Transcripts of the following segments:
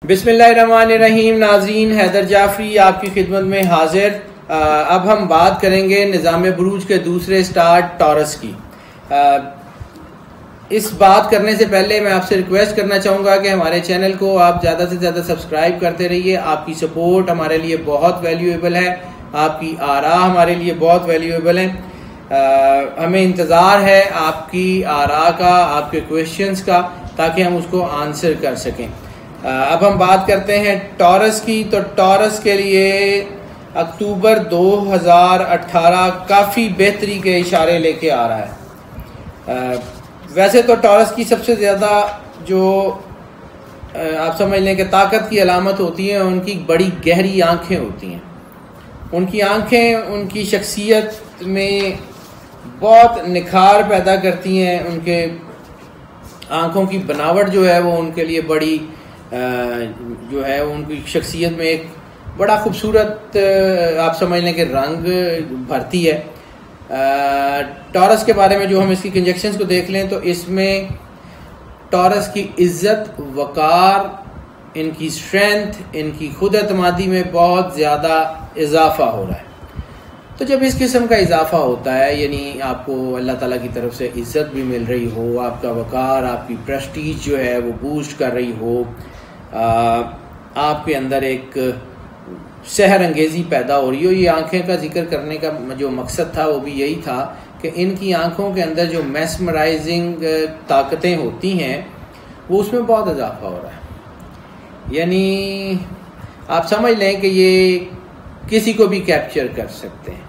बिस्मिल्लाहिर्रहमानिर्रहीम। नाज़रीन, हैदर जाफरी आपकी खिदमत में हाजिर। अब हम बात करेंगे निज़ाम बुरूज के दूसरे स्टार टॉरस की। इस बात करने से पहले मैं आपसे रिक्वेस्ट करना चाहूँगा कि हमारे चैनल को आप ज़्यादा से ज़्यादा सब्सक्राइब करते रहिए। आपकी सपोर्ट हमारे लिए बहुत वैल्यूएबल है, आपकी आरा हमारे लिए बहुत वैल्यूएबल है। हमें इंतज़ार है आपकी आरा का, आपके क्वेश्चंस का, ताकि हम उसको आंसर कर सकें। अब हम बात करते हैं टॉरस की। तो टॉरस के लिए अक्टूबर 2018 काफ़ी बेहतरी के इशारे लेके आ रहा है। वैसे तो टॉरस की सबसे ज़्यादा जो आप समझ लें कि ताकत की अलामत होती है, उनकी बड़ी गहरी आंखें होती हैं। उनकी आंखें उनकी शख्सियत में बहुत निखार पैदा करती हैं। उनके आंखों की बनावट जो है वो उनके लिए बड़ी जो है उनकी शख्सियत में एक बड़ा खूबसूरत आप समझ लें कि रंग भरती है। टॉरस के बारे में जो हम इसकी कंजक्शंस को देख लें तो इसमें टॉरस की इज्जत, वकार, इनकी स्ट्रेंथ, इनकी खुद एतमादी में बहुत ज़्यादा इजाफा हो रहा है। तो जब इस किस्म का इजाफा होता है, यानी आपको अल्लाह ताला की तरफ से इज़्ज़त भी मिल रही हो, आपका वकार, आपकी प्रेस्टीज जो है वो बूस्ट कर रही हो, आपके अंदर एक सहर अंगेज़ी पैदा हो रही हो। ये आंखें का जिक्र करने का जो मकसद था वो भी यही था कि इनकी आंखों के अंदर जो मेस्मराइजिंग ताकतें होती हैं वो उसमें बहुत इजाफा हो रहा है। यानी आप समझ लें कि ये किसी को भी कैप्चर कर सकते हैं।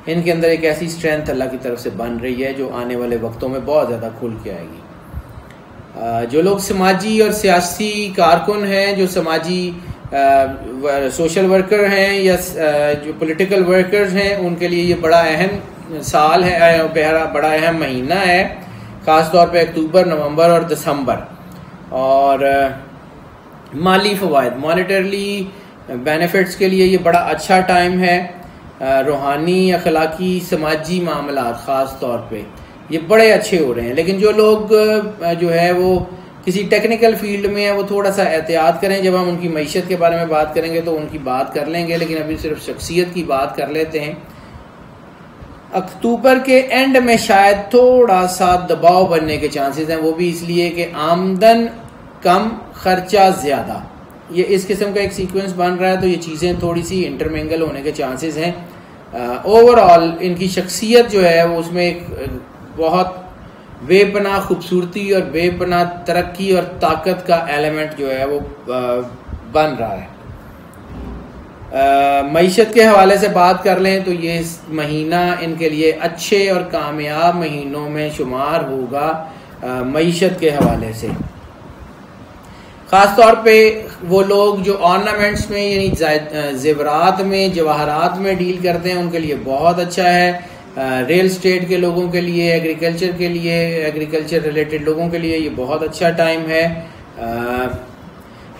इनके अंदर एक ऐसी स्ट्रेंथ अल्लाह की तरफ से बन रही है जो आने वाले वक्तों में बहुत ज़्यादा खुल के आएगी। जो लोग समाजी और सियासी कारकुन हैं, जो समाजी सोशल वर्कर हैं या जो पॉलिटिकल वर्कर्स हैं, उनके लिए ये बड़ा अहम साल है, बड़ा अहम महीना है, ख़ास तौर पे अक्टूबर, नवंबर और दिसंबर। और माली फ़वाइद, मॉनेटरली बेनिफिट्स के लिए ये बड़ा अच्छा टाइम है। रूहानी, अखलाकी, समाजी मामलात ख़ास तौर पे ये बड़े अच्छे हो रहे हैं। लेकिन जो लोग जो है वो किसी टेक्निकल फील्ड में है, वो थोड़ा सा एहतियात करें। जब हम उनकी मईशत के बारे में बात करेंगे तो उनकी बात कर लेंगे, लेकिन अभी सिर्फ शख्सियत की बात कर लेते हैं। अक्टूबर के एंड में शायद थोड़ा सा दबाव बनने के चांसेस हैं, वो भी इसलिए कि आमदन कम, खर्चा ज़्यादा, ये इस किस्म का एक सीक्वेंस बन रहा है। तो ये चीज़ें थोड़ी सी इंटरमिंगल होने के चांसेस हैं। ओवरऑल इनकी शख्सियत जो है वो उसमें एक बहुत बेपनाह खूबसूरती और बेपनाह तरक्की और ताकत का एलिमेंट जो है वो बन रहा है। मईशत के हवाले से बात कर लें तो ये महीना इनके लिए अच्छे और कामयाब महीनों में शुमार होगा मईशत के हवाले से। ख़ास तौर पे वो लोग जो ऑर्नामेंट्स में यानी ज़ेवरात में, जवाहरात में डील करते हैं, उनके लिए बहुत अच्छा है। रियल स्टेट के लोगों के लिए, एग्रीकल्चर के लिए, एग्रीकल्चर रिलेटेड लोगों के लिए ये बहुत अच्छा टाइम है।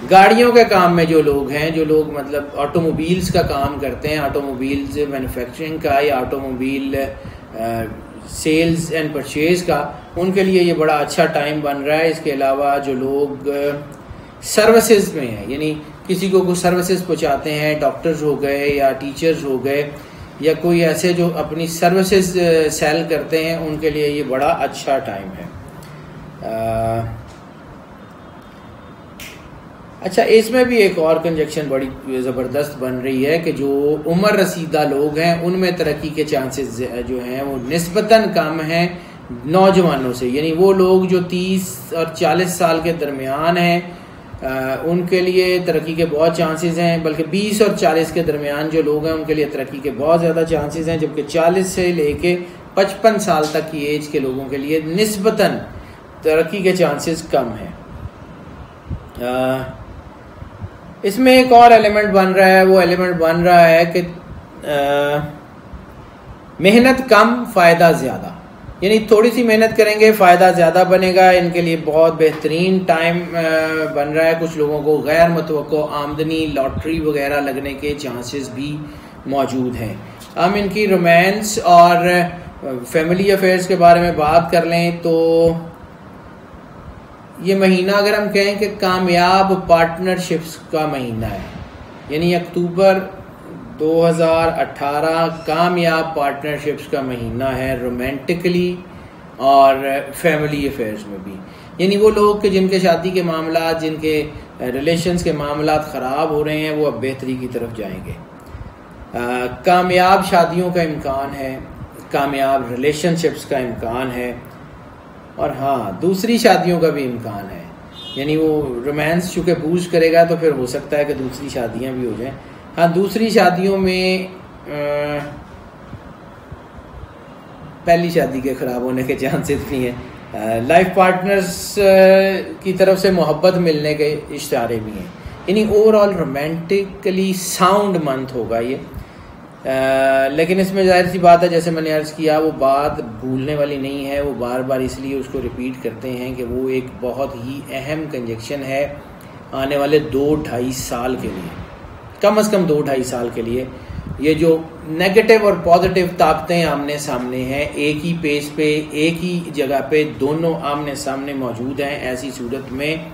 गाड़ियों के काम में जो लोग हैं, जो लोग मतलब ऑटोमोबाइल्स का काम करते हैं, ऑटोमोबाइल्स मैन्युफैक्चरिंग का या ऑटोमोबाइल सेल्स एंड परचेज का, उनके लिए ये बड़ा अच्छा टाइम बन रहा है। इसके अलावा जो लोग सर्विसेज में है, यानी किसी को कुछ सर्विसेज पहुंचाते हैं, डॉक्टर्स हो गए या टीचर्स हो गए या कोई ऐसे जो अपनी सर्विसेज सेल करते हैं, उनके लिए ये बड़ा अच्छा टाइम है। अच्छा, इसमें भी एक और कंजक्शन बड़ी ज़बरदस्त बन रही है कि जो उम्र रसीदा लोग हैं उनमें तरक्की के चांसेस जो हैं वो निस्बतन कम हैं नौजवानों से। यानी वो लोग जो 30 और 40 साल के दरमियान हैं उनके लिए तरक्की के बहुत चांसेस हैं, बल्कि 20 और 40 के दरमियान जो लोग हैं उनके लिए तरक्की के बहुत ज़्यादा चांसेस हैं, जबकि 40 से लेके 55 साल तक की एज के लोगों के लिए निस्बतन तरक्की के चांसेस कम हैं। इसमें एक और एलिमेंट बन रहा है, वो एलिमेंट बन रहा है कि मेहनत कम, फ़ायदा ज़्यादा। यानी थोड़ी सी मेहनत करेंगे, फ़ायदा ज़्यादा बनेगा। इनके लिए बहुत बेहतरीन टाइम बन रहा है। कुछ लोगों को गैर मुतवक्को आमदनी, लॉटरी वगैरह लगने के चांसेस भी मौजूद हैं। हम इनकी रोमांस और फैमिली अफेयर्स के बारे में बात कर लें तो ये महीना अगर हम कहें कि कामयाब पार्टनरशिप्स का महीना है, यानी अक्टूबर 2018 कामयाब पार्टनरशिप्स का महीना है, रोमांटिकली और फैमिली अफेयर्स में भी। यानी वो लोग कि जिनके शादी के मामला, जिनके रिलेशंस के मामला ख़राब हो रहे हैं, वो अब बेहतरी की तरफ जाएंगे। कामयाब शादियों का इम्कान है, कामयाब रिलेशनशिप्स का इम्कान है, और हाँ दूसरी शादियों का भी इम्कान है। यानी वो रोमांस चूँकि बूस्ट करेगा तो फिर हो सकता है कि दूसरी शादियाँ भी हो जाएं। हाँ, दूसरी शादियों में पहली शादी के ख़राब होने के चांसेस भी हैं। लाइफ पार्टनर्स की तरफ से मोहब्बत मिलने के इशारे भी हैं। यानी ओवरऑल रोमांटिकली साउंड मंथ होगा ये। लेकिन इसमें जाहिर सी बात है, जैसे मैंने अर्ज़ किया, वो बात भूलने वाली नहीं है। वो बार बार इसलिए उसको रिपीट करते हैं कि वो एक बहुत ही अहम कंजक्शन है आने वाले 2-2.5 साल के लिए, कम से कम 2-2.5 साल के लिए। ये जो नेगेटिव और पॉजिटिव ताकतें आमने सामने हैं, एक ही पेज पे, एक ही जगह पे, दोनों आमने सामने मौजूद हैं। ऐसी सूरत में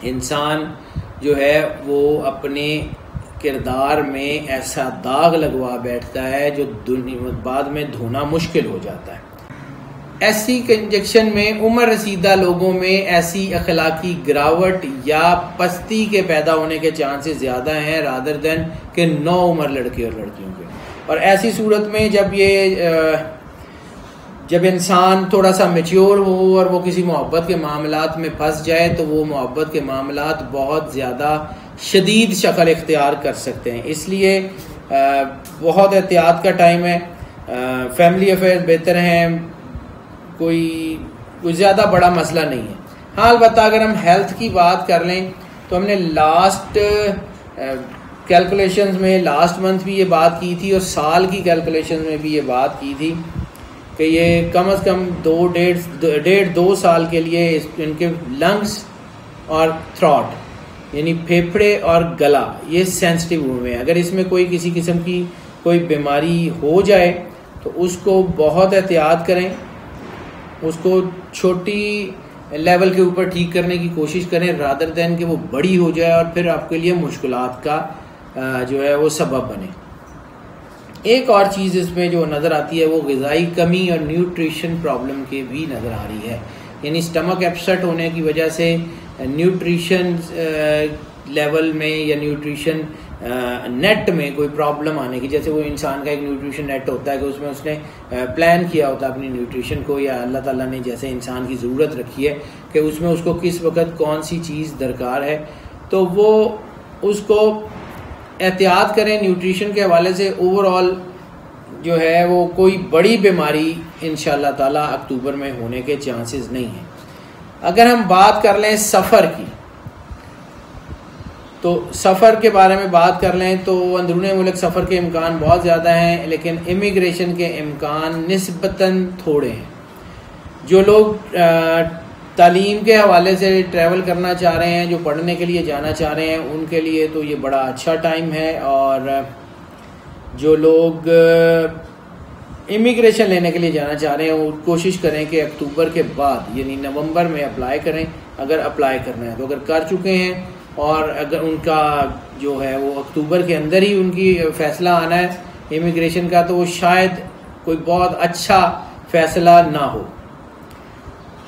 इंसान जो है वो अपने किरदार में ऐसा दाग लगवा बैठता है जो बाद में धोना मुश्किल हो जाता है। ऐसी कंजक्शन में उम्र रसीदा लोगों में ऐसी अखलाकी गिरावट या पस्ती के पैदा होने के चांसेस ज़्यादा हैं रादर देन कि नौ उम्र लड़के और लड़कियों के। और ऐसी सूरत में जब इंसान थोड़ा सा मैच्योर हो और वो किसी मोहब्बत के मामलात में फंस जाए, तो वो मोहब्बत के मामलात बहुत ज़्यादा शदीद शक्ल इख्तियार कर सकते हैं। इसलिए बहुत एहतियात का टाइम है। फैमिली अफेयर बेहतर हैं, कोई ज़्यादा बड़ा मसला नहीं है। हाँ, अलबत्ता अगर हम हेल्थ की बात कर लें तो हमने लास्ट कैलकुलेशंस में लास्ट मंथ भी ये बात की थी और साल की कैलकुलेशंस में भी ये बात की थी कि ये कम से कम 2 साल के लिए इनके लंग्स और थ्रॉट यानी फेफड़े और गला ये सेंसिटिव हुए हैं। अगर इसमें कोई किसी किस्म की कोई बीमारी हो जाए तो उसको बहुत एहतियात करें, उसको छोटी लेवल के ऊपर ठीक करने की कोशिश करें रादर दैन कि वो बड़ी हो जाए और फिर आपके लिए मुश्किलात का जो है वो सबब बने। एक और चीज़ इसमें जो नज़र आती है वो ग़िज़ाई कमी और न्यूट्रिशन प्रॉब्लम की भी नज़र आ रही है। यानी स्टमक अपसेट होने की वजह से न्यूट्रिशन लेवल में या न्यूट्रिशन नेट में कोई प्रॉब्लम आने की, जैसे वो इंसान का एक न्यूट्रिशन नेट होता है कि उसमें उसने प्लान किया होता है अपनी न्यूट्रिशन को, या अल्लाह ताला ने जैसे इंसान की ज़रूरत रखी है कि उसमें उसको किस वक्त कौन सी चीज़ दरकार है, तो वो उसको एहतियात करें न्यूट्रिशन के हवाले से। ओवरऑल जो है वो कोई बड़ी बीमारी इंशाअल्लाह ताला अक्टूबर में होने के चांसेस नहीं हैं। अगर हम बात कर लें सफ़र की, तो सफ़र के बारे में बात कर लें तो अंदरूनी मुल्क सफ़र के इम्कान बहुत ज़्यादा हैं, लेकिन इमिग्रेशन के इम्कान निस्बतन थोड़े हैं। जो लोग तालीम के हवाले से ट्रैवल करना चाह रहे हैं, जो पढ़ने के लिए जाना चाह रहे हैं, उनके लिए तो ये बड़ा अच्छा टाइम है। और जो लोग इमिग्रेशन लेने के लिए जाना चाह रहे हैं वो कोशिश करें कि अक्टूबर के बाद यानी नवंबर में अप्लाई करें, अगर अप्लाई करना है तो। अगर कर चुके हैं और अगर उनका जो है वो अक्टूबर के अंदर ही उनकी फ़ैसला आना है इमिग्रेशन का, तो वो शायद कोई बहुत अच्छा फ़ैसला ना हो।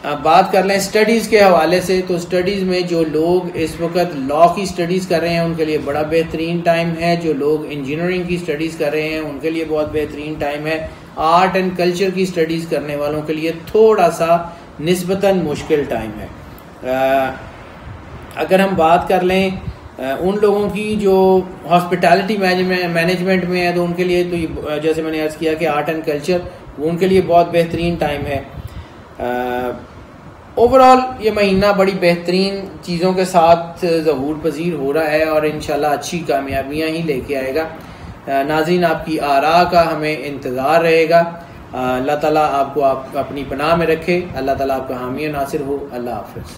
अब बात कर लें स्टडीज़ के हवाले से, तो स्टडीज़ में जो लोग इस वक्त लॉ की स्टडीज़ कर रहे हैं उनके लिए बड़ा बेहतरीन टाइम है। जो लोग इंजीनियरिंग की स्टडीज़ कर रहे हैं उनके लिए बहुत बेहतरीन टाइम है। आर्ट एंड कल्चर की स्टडीज़ करने वालों के लिए थोड़ा सा निस्बतन मुश्किल टाइम है। अगर हम बात कर लें उन लोगों की जो हॉस्पिटैलिटी मैनेजमेंट में है, तो उनके लिए तो जैसे मैंने अर्ज़ किया कि आर्ट एंड कल्चर वो उनके लिए बहुत बेहतरीन टाइम है। ओवरऑल ये महीना बड़ी बेहतरीन चीज़ों के साथ ज़हूर पजीर हो रहा है और इंशाल्लाह अच्छी कामयाबियाँ ही लेके आएगा। नाज़रीन, आपकी आरा का हमें इंतज़ार रहेगा। अल्लाह ताला आपको अपनी पनाह में रखे। अल्लाह ताला आपका हामी नासिर हो। अल्लाह हाफ़िज़।